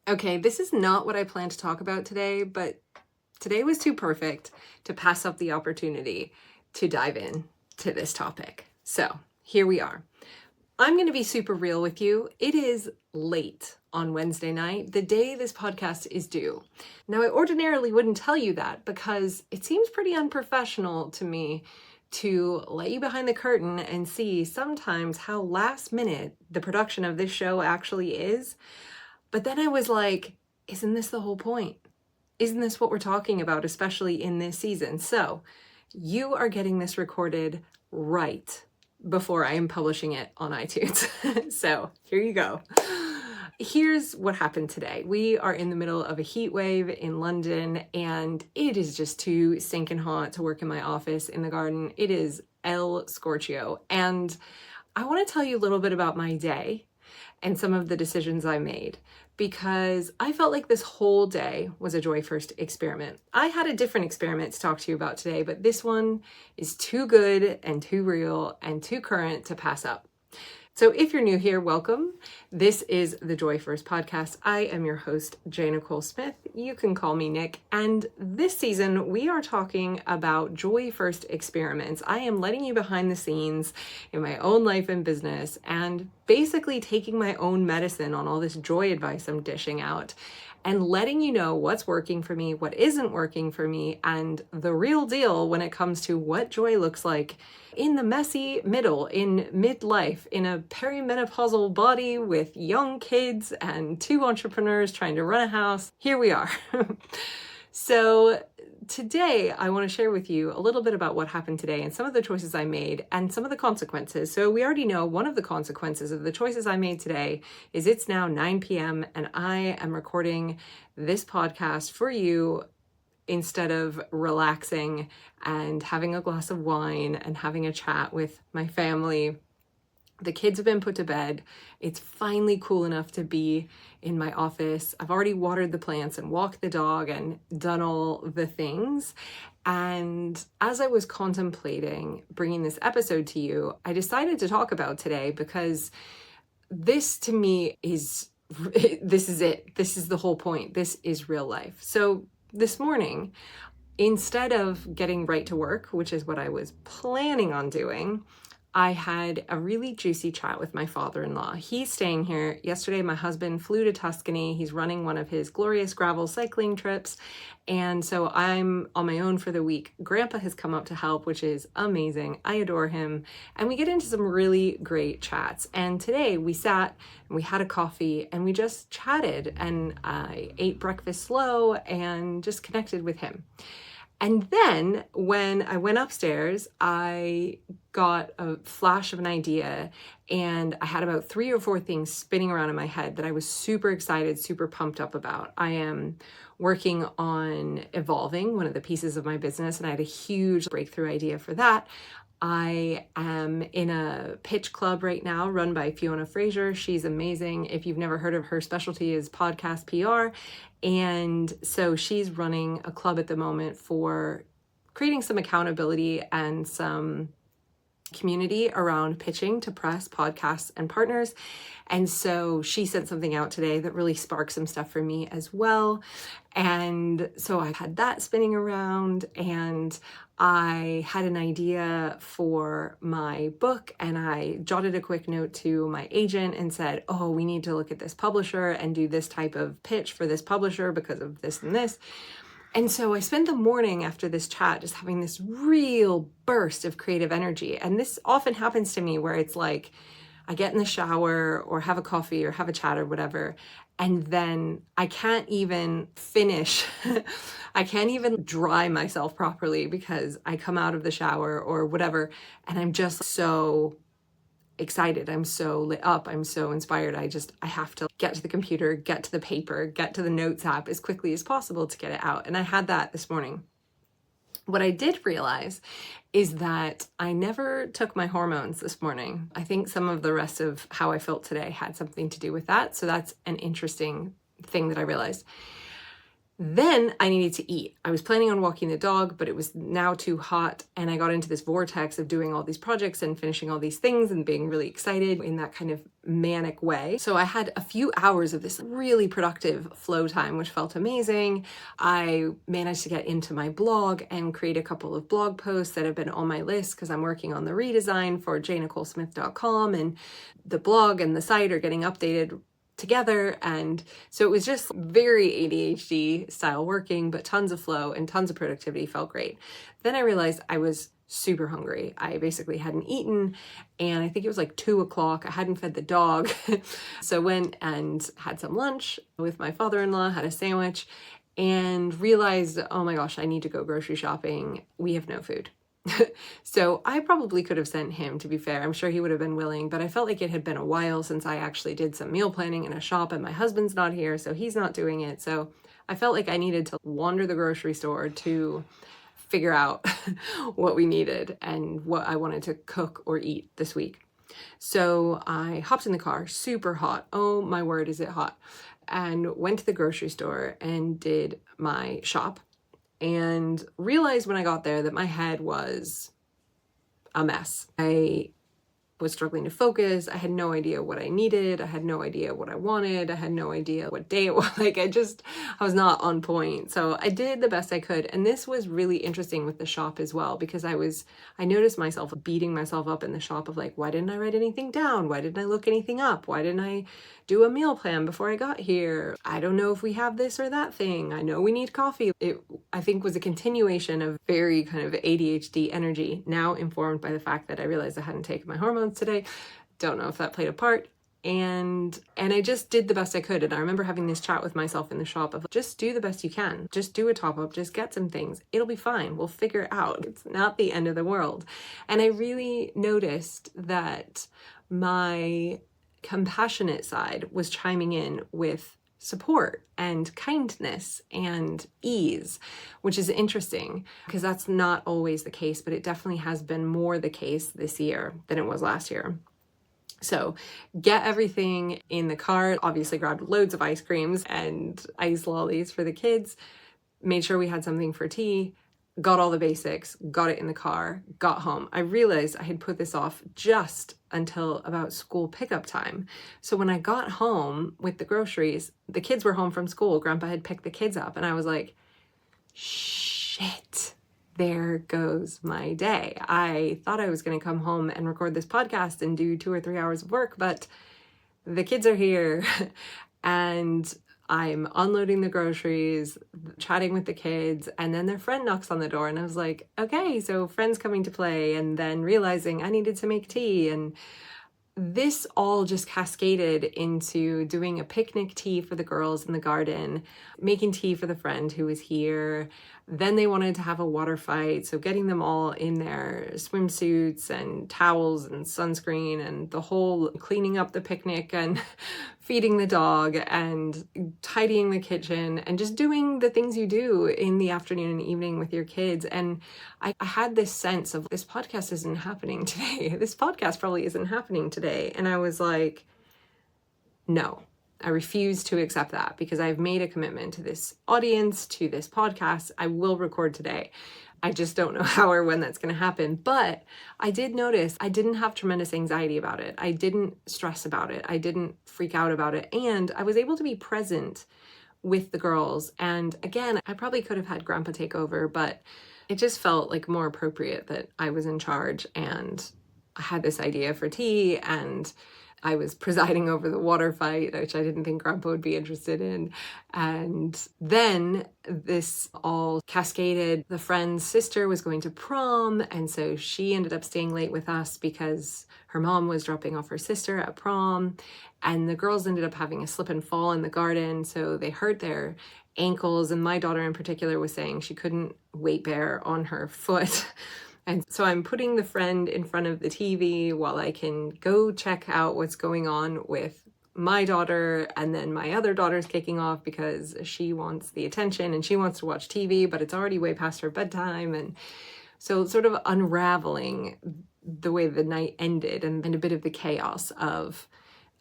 Okay, this is not what I planned to talk about today, but today was too perfect to pass up the opportunity to dive in to this topic. So here we are. I'm going to be super real with you. It is late on Wednesday night, the day this podcast is due. Now, I ordinarily wouldn't tell you that because it seems pretty unprofessional to me to let you behind the curtain and see sometimes how last minute the production of this show actually is. But then I was like, isn't this the whole point? Isn't this what we're talking about, especially in this season? So you are getting this recorded right before I am publishing it on iTunes. So here you go. Here's what happened today. We are in the middle of a heat wave in London, and it is just too stinking hot to work in my office in the garden. It is El Scorchio. And I want to tell you a little bit about my day and some of the decisions I made, because I felt like this whole day was a Joy First experiment. I had a different experiment to talk to you about today, but this one is too good and too real and too current to pass up. So if you're new here, welcome. This is the Joy First podcast. I am your host, Jay Nicole Smith. You can call me Nick. And this season, we are talking about Joy First experiments. I am letting you behind the scenes in my own life and business and basically taking my own medicine on all this joy advice I'm dishing out and letting you know what's working for me, what isn't working for me, and the real deal when it comes to what joy looks like in the messy middle, in midlife, in a perimenopausal body with young kids and two entrepreneurs trying to run a house. Here we are. So today, I want to share with you a little bit about what happened today and some of the choices I made and some of the consequences. So we already know one of the consequences of the choices I made today is it's now 9 p.m. and I am recording this podcast for you instead of relaxing and having a glass of wine and having a chat with my family. The kids have been put to bed. It's finally cool enough to be in my office. I've already watered the plants and walked the dog and done all the things. And as I was contemplating bringing this episode to you, I decided to talk about today because this to me is, this is it. This is the whole point. This is real life. So this morning, instead of getting right to work, which is what I was planning on doing, I had a really juicy chat with my father-in-law. He's staying here. Yesterday, my husband flew to Tuscany. He's running one of his glorious gravel cycling trips. And so I'm on my own for the week. Grandpa has come up to help, which is amazing. I adore him. And we get into some really great chats. And today we sat and we had a coffee and we just chatted, and I ate breakfast slow and just connected with him. And then when I went upstairs, I got a flash of an idea, and I had about 3 or 4 things spinning around in my head that I was super excited, super pumped up about. I am working on evolving one of the pieces of my business, and I had a huge breakthrough idea for that. I am in a pitch club right now run by Fiona Fraser. She's amazing. If you've never heard of her, specialty is podcast PR. And so she's running a club at the moment for creating some accountability and some community around pitching to press, podcasts, and partners. And so she sent something out today that really sparked some stuff for me as well. And so I had that spinning around, and I had an idea for my book, and I jotted a quick note to my agent and said, oh, we need to look at this publisher and do this type of pitch for this publisher because of this and this. And so I spent the morning after this chat just having this real burst of creative energy. And this often happens to me where it's like I get in the shower or have a coffee or have a chat or whatever, and then I can't even finish. I can't even dry myself properly because I come out of the shower or whatever, and I'm just so excited. I'm so lit up. I'm so inspired. I have to get to the computer, get to the paper, get to the notes app as quickly as possible to get it out. And I had that this morning. What I did realize is that I never took my hormones this morning. I think some of the rest of how I felt today had something to do with that. So that's an interesting thing that I realized. Then I needed to eat. I was planning on walking the dog, but it was now too hot, and I got into this vortex of doing all these projects and finishing all these things and being really excited in that kind of manic way. So I had a few hours of this really productive flow time, which felt amazing. I managed to get into my blog and create a couple of blog posts that have been on my list because I'm working on the redesign for jnicolesmith.com, and the blog and the site are getting updated together. And so it was just very ADHD style working, but tons of flow and tons of productivity. Felt great. Then I realized I was super hungry. I basically hadn't eaten, and I think it was like 2 o'clock. I hadn't fed the dog. So went and had some lunch with my father-in-law, had a sandwich, and realized, oh my gosh, I need to go grocery shopping. We have no food. So I probably could have sent him, to be fair. I'm sure he would have been willing, but I felt like it had been a while since I actually did some meal planning in a shop, and my husband's not here, so he's not doing it. So I felt like I needed to wander the grocery store to figure out what we needed and what I wanted to cook or eat this week. So I hopped in the car, super hot. Oh my word, is it hot? And went to the grocery store and did my shop, and realized when I got there that my head was a mess. I was struggling to focus. I had no idea what I needed. I had no idea what I wanted. I had no idea what day it was. I was not on point. So I did the best I could. And this was really interesting with the shop as well, because I noticed myself beating myself up in the shop of like, why didn't I write anything down? Why didn't I look anything up? Why didn't I do a meal plan before I got here? I don't know if we have this or that thing. I know we need coffee. It, I think, was a continuation of very kind of ADHD energy, now informed by the fact that I realized I hadn't taken my hormones today. Don't know if that played a part. And I just did the best I could. And I remember having this chat with myself in the shop of just do the best you can. Just do a top up, just get some things. It'll be fine. We'll figure it out. It's not the end of the world. And I really noticed that my compassionate side was chiming in with support and kindness and ease, which is interesting because that's not always the case, but it definitely has been more the case this year than it was last year. So get everything in the car, obviously grabbed loads of ice creams and ice lollies for the kids, made sure we had something for tea, got all the basics, got it in the car, got home. I realized I had put this off just until about school pickup time. So when I got home with the groceries, the kids were home from school. Grandpa had picked the kids up, and I was like, shit, there goes my day. I thought I was going to come home and record this podcast and do 2 or 3 hours of work, but the kids are here and I'm unloading the groceries, chatting with the kids, and then their friend knocks on the door, and I was like, okay, so friend's coming to play, and then realizing I needed to make tea, and this all just cascaded into doing a picnic tea for the girls in the garden, making tea for the friend who was here. Then they wanted to have a water fight, so getting them all in their swimsuits and towels and sunscreen and the whole cleaning up the picnic and feeding the dog and tidying the kitchen and just doing the things you do in the afternoon and evening with your kids. And I had this sense of this podcast isn't happening today. This podcast probably isn't happening today. And I was like, no. I refuse to accept that because I've made a commitment to this audience, to this podcast. I will record today. I just don't know how or when that's going to happen. But I did notice I didn't have tremendous anxiety about it. I didn't stress about it. I didn't freak out about it. And I was able to be present with the girls. And again, I probably could have had Grandpa take over, but it just felt like more appropriate that I was in charge, and I had this idea for tea, and I was presiding over the water fight, which I didn't think Grandpa would be interested in. And then this all cascaded. The friend's sister was going to prom, and so she ended up staying late with us because her mom was dropping off her sister at prom. And the girls ended up having a slip and fall in the garden, so they hurt their ankles. And my daughter in particular was saying she couldn't weight bear on her foot. And so I'm putting the friend in front of the TV while I can go check out what's going on with my daughter. And then my other daughter's kicking off because she wants the attention and she wants to watch TV, but it's already way past her bedtime. And so sort of unraveling the way the night ended and a bit of the chaos of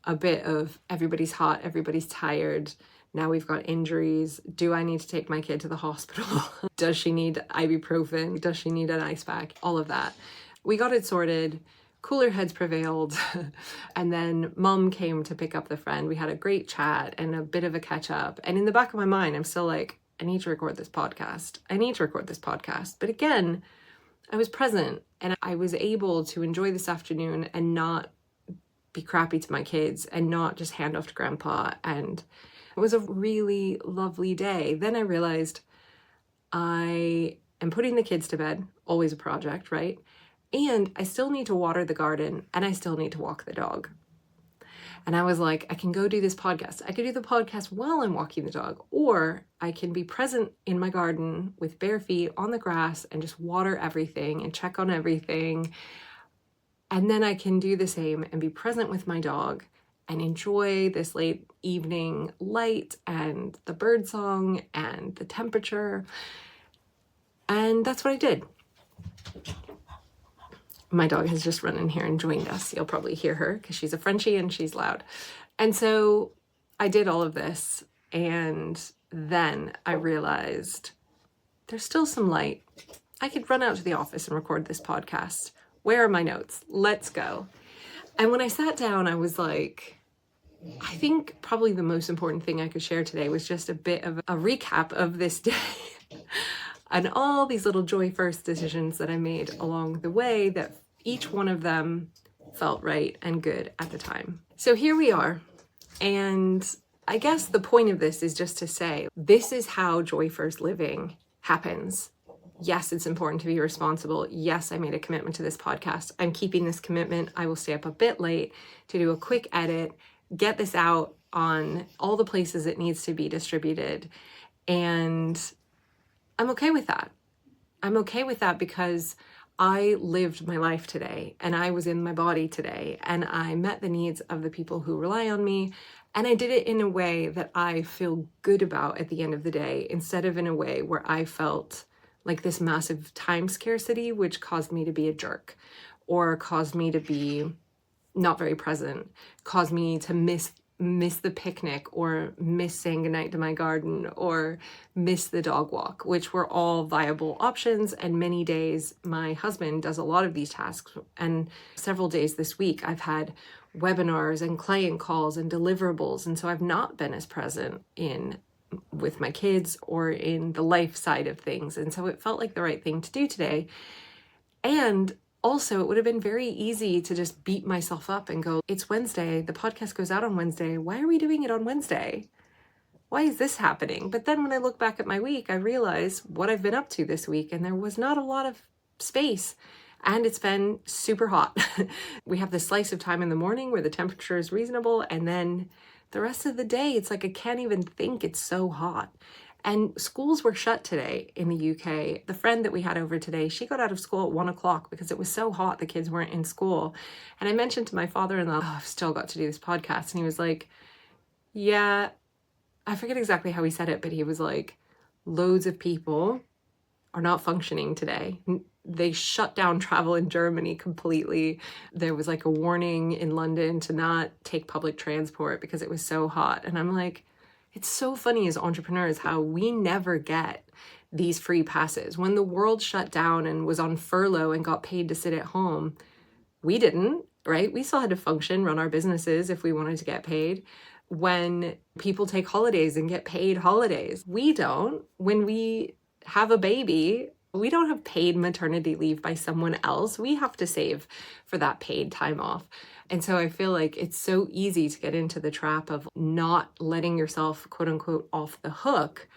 a bit of everybody's hot, everybody's tired, Now we've got injuries. Do I need to take my kid to the hospital? Does she need ibuprofen? Does she need an ice pack? All of that. We got it sorted. Cooler heads prevailed. And then mom came to pick up the friend. We had a great chat and a bit of a catch up. And in the back of my mind, I'm still like, I need to record this podcast. I need to record this podcast. But again, I was present and I was able to enjoy this afternoon and not be crappy to my kids and not just hand off to grandpa. And it was a really lovely day. Then I realized I am putting the kids to bed, always a project, right? And I still need to water the garden and I still need to walk the dog. And I was like, I can go do this podcast. I could do the podcast while I'm walking the dog, or I can be present in my garden with bare feet on the grass and just water everything and check on everything. And then I can do the same and be present with my dog and enjoy this late evening light and the bird song and the temperature. And that's what I did. My dog has just run in here and joined us. You'll probably hear her because she's a Frenchie and she's loud. And so I did all of this. And then I realized there's still some light. I could run out to the office and record this podcast. Where are my notes? Let's go. And when I sat down, I was like, I think probably the most important thing I could share today was just a bit of a recap of this day. And all these little joy first decisions that I made along the way, that each one of them felt right and good at the time. So here we are. And I guess the point of this is just to say, this is how joy first living happens. Yes, it's important to be responsible. Yes, I made a commitment to this podcast. I'm keeping this commitment. I will stay up a bit late to do a quick edit, get this out on all the places it needs to be distributed. And I'm okay with that. I'm okay with that because I lived my life today and I was in my body today and I met the needs of the people who rely on me. And I did it in a way that I feel good about at the end of the day, instead of in a way where I felt like this massive time scarcity, which caused me to be a jerk or caused me to be not very present, caused me to miss the picnic or miss saying goodnight to my garden or miss the dog walk, which were all viable options. And many days my husband does a lot of these tasks. And several days this week, I've had webinars and client calls and deliverables. And so I've not been as present with my kids or in the life side of things. And so it felt like the right thing to do today. And also, it would have been very easy to just beat myself up and go, it's Wednesday, the podcast goes out on Wednesday. Why are we doing it on Wednesday? Why is this happening? But then when I look back at my week, I realize what I've been up to this week, and there was not a lot of space. And it's been super hot. We have this slice of time in the morning where the temperature is reasonable, and then the rest of the day, it's like I can't even think, it's so hot. And schools were shut today in the UK. The friend that we had over today, she got out of school at 1 o'clock because it was so hot, the kids weren't in school. And I mentioned to my father-in-law, I've still got to do this podcast. And he was like, yeah, I forget exactly how he said it, but he was like, loads of people are not functioning today. They shut down travel in Germany completely. There was like a warning in London to not take public transport because it was so hot. And I'm like, it's so funny as entrepreneurs how we never get these free passes. When the world shut down and was on furlough and got paid to sit at home, we didn't, right? We still had to function, run our businesses if we wanted to get paid. When people take holidays and get paid holidays, we don't. When we have a baby, we don't have paid maternity leave by someone else. We have to save for that paid time off. And so I feel like it's so easy to get into the trap of not letting yourself, quote unquote, off the hook,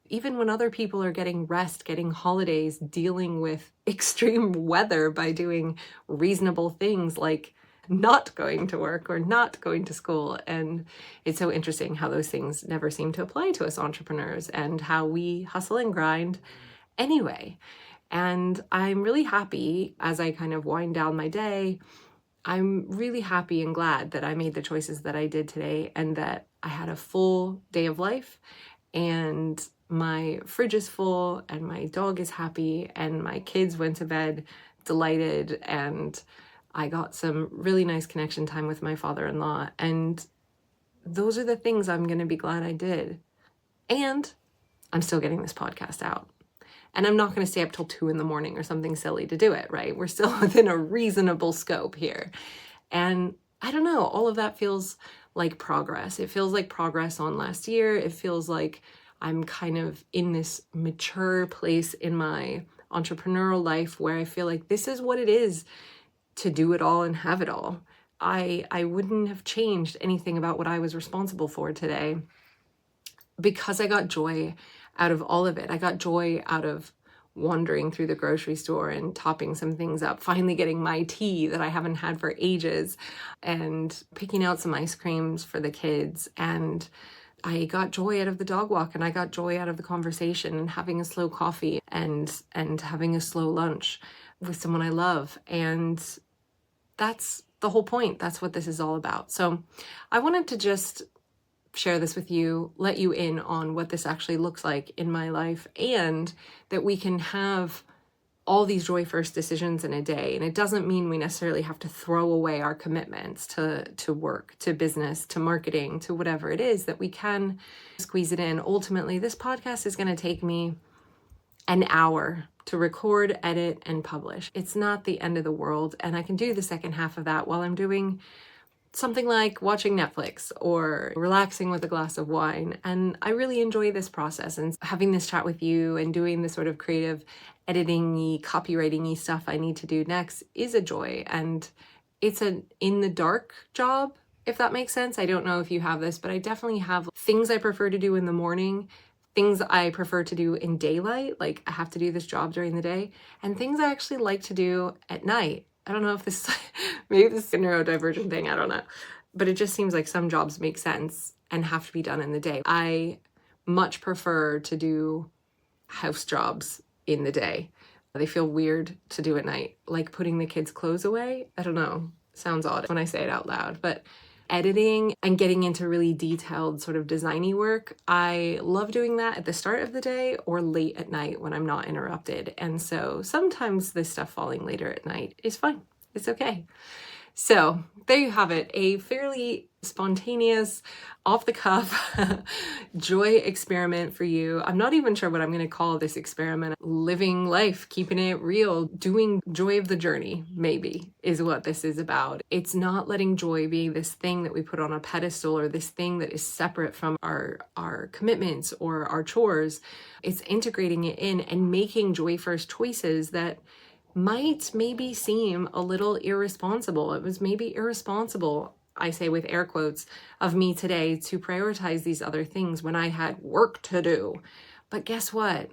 even when other people are getting rest, getting holidays, dealing with extreme weather by doing reasonable things like not going to work or not going to school. And it's so interesting how those things never seem to apply to us entrepreneurs and how we hustle and grind anyway. And I'm really happy as I kind of wind down my day. I'm really happy and glad that I made the choices that I did today and that I had a full day of life and my fridge is full and my dog is happy and my kids went to bed delighted and I got some really nice connection time with my father-in-law. And those are the things I'm going to be glad I did. And I'm still getting this podcast out. And I'm not going to stay up till 2 a.m. or something silly to do it, right? We're still within a reasonable scope here. And I don't know, all of that feels like progress. It feels like progress on last year. It feels like I'm kind of in this mature place in my entrepreneurial life where I feel like this is what it is to do it all and have it all. I wouldn't have changed anything about what I was responsible for today because I got joy out of all of it. I got joy out of wandering through the grocery store and topping some things up, finally getting my tea that I haven't had for ages, and picking out some ice creams for the kids. And I got joy out of the dog walk, and I got joy out of the conversation and having a slow coffee and having a slow lunch with someone I love. And that's the whole point. That's what this is all about. So I wanted to just share this with you, let you in on what this actually looks like in my life, and that we can have all these joy first decisions in a day. And it doesn't mean we necessarily have to throw away our commitments to work, to business, to marketing, to whatever it is, that we can squeeze it in. Ultimately, this podcast is going to take me an hour to record, edit, and publish. It's not the end of the world. And I can do the second half of that while I'm doing something like watching Netflix or relaxing with a glass of wine. And I really enjoy this process, and having this chat with you and doing the sort of creative editing-y, copywriting-y stuff I need to do next is a joy. And it's an in the dark job, if that makes sense. I don't know if you have this, but I definitely have things I prefer to do in the morning, things I prefer to do in daylight, like I have to do this job during the day, and things I actually like to do at night. I don't know if this, maybe this is a neurodivergent thing, I don't know. But it just seems like some jobs make sense and have to be done in the day. I much prefer to do house jobs in the day. They feel weird to do at night, like putting the kids' clothes away. I don't know, sounds odd when I say it out loud, but editing and getting into really detailed sort of designy work, I love doing that at the start of the day or late at night when I'm not interrupted. And so sometimes this stuff falling later at night is fine. It's okay. So there you have it, a fairly spontaneous, off the cuff joy experiment for you. I'm not even sure what I'm going to call this experiment. Living life, keeping it real, doing joy of the journey, maybe, is what this is about. It's not letting joy be this thing that we put on a pedestal or this thing that is separate from our commitments or our chores. It's integrating it in and making joy first choices that might maybe seem a little irresponsible. It was maybe irresponsible, I say with air quotes, of me today to prioritize these other things when I had work to do. But guess what?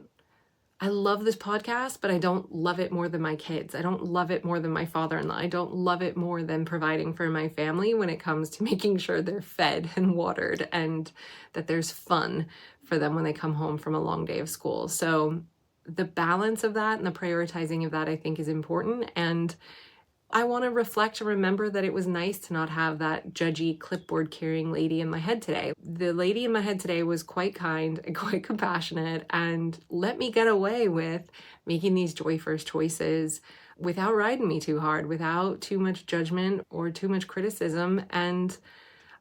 I love this podcast, but I don't love it more than my kids. I don't love it more than my father-in-law. I don't love it more than providing for my family when it comes to making sure they're fed and watered and that there's fun for them when they come home from a long day of school. So the balance of that and the prioritizing of that, I think, is important. And I want to reflect and remember that it was nice to not have that judgy clipboard carrying lady in my head today. The lady in my head today was quite kind and quite compassionate and let me get away with making these joy first choices without riding me too hard, without too much judgment or too much criticism. And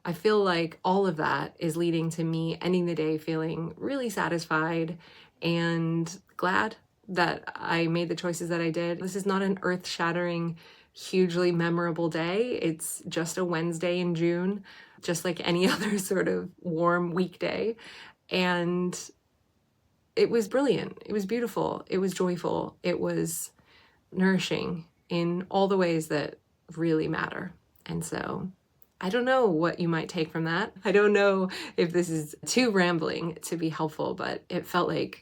I feel like all of that is leading to me ending the day feeling really satisfied and glad that I made the choices that I did. This is not an earth-shattering, hugely memorable day. It's just a Wednesday in June, just like any other sort of warm weekday. And it was brilliant. It was beautiful. It was joyful. It was nourishing in all the ways that really matter. And so I don't know what you might take from that. I don't know if this is too rambling to be helpful, but it felt like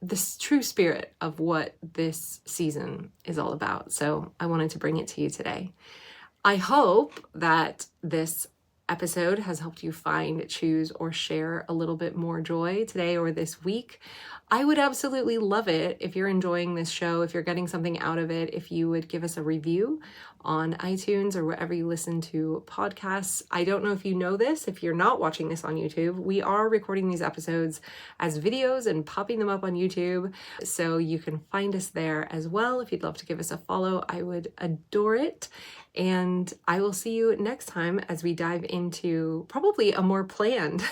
the true spirit of what this season is all about. So I wanted to bring it to you today. I hope that this episode has helped you find, choose, or share a little bit more joy today or this week. I would absolutely love it if you're enjoying this show, if you're getting something out of it, if you would give us a review on iTunes or wherever you listen to podcasts. I don't know if you know this, if you're not watching this on YouTube, we are recording these episodes as videos and popping them up on YouTube. So you can find us there as well. If you'd love to give us a follow, I would adore it. And I will see you next time as we dive into probably a more planned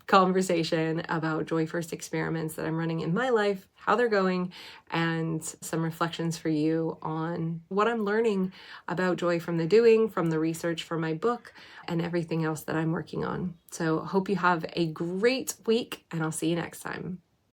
conversation about Joy First experiments that I'm running in my life, how they're going, and some reflections for you on what I'm learning about joy from the doing, from the research for my book, and everything else that I'm working on. So hope you have a great week, and I'll see you next time.